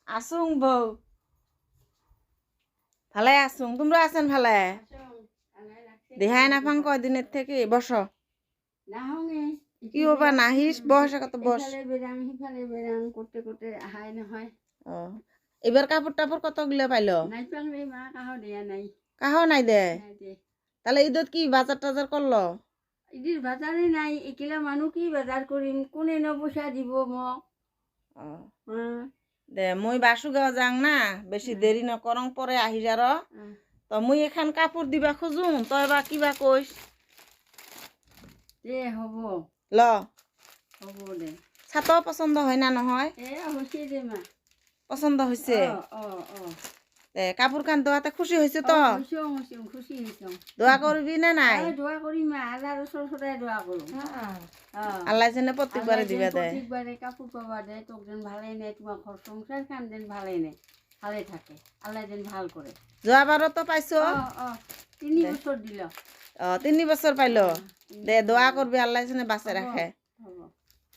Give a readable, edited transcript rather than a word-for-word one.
আসুং বউ ভালে আসুং তোমরা আছেন ভালে দেহাই নাফাং কয়দিনের থেকে বস কি হবা নাহিস বস কত বস সিফালে বেড়াং করতে করতে আহাই নহয় এবার কাপড় টাপড় কতগুলো পাইলো নাই পারলে মা কাহ দেয়া নাই কাহ নাই দে নাই দে তাহলে ঈদত কি বাজার টাজার করলো ইদির বাজারে নাই একিলা মানুহ কি বাজার কৰিম কোনে ন পইচা দিব মোক দে মই বাসুগাঁও যাং না বেশি দেরি নকরং পরে আহি যার তো মুই এখান কাপড় দিবা খুঁজুম তই বা কিবা কইস দে হ'ব ল হ'ব দে ছাত পছন্দ হয় না নহয় হৈছে দে মা পছন্দ হয়েছে কাপড় কান দোয়াতে খুশি হয়েছে তো খুশি হয়েছে দোয়া করবি না নাই দোয়া করি মা আল্লাহর সরসরাই দোয়া করো আল্লাহ যেন প্রত্যেকবারে দিবা দেয় প্রত্যেকবারে কাপড় পাবা দেয় তোক যেন ভালোই নেই তোমার ঘর সংসার কান যেন ভালোই নেই ভালোই থাকে আল্লাহ যেন ভাল করে যোৱাবারও তো পাইছো 3 বছর দিল 3 বছর পাইলো দে দোয়া করবি আল্লাহ যেন বাঁচে রাখে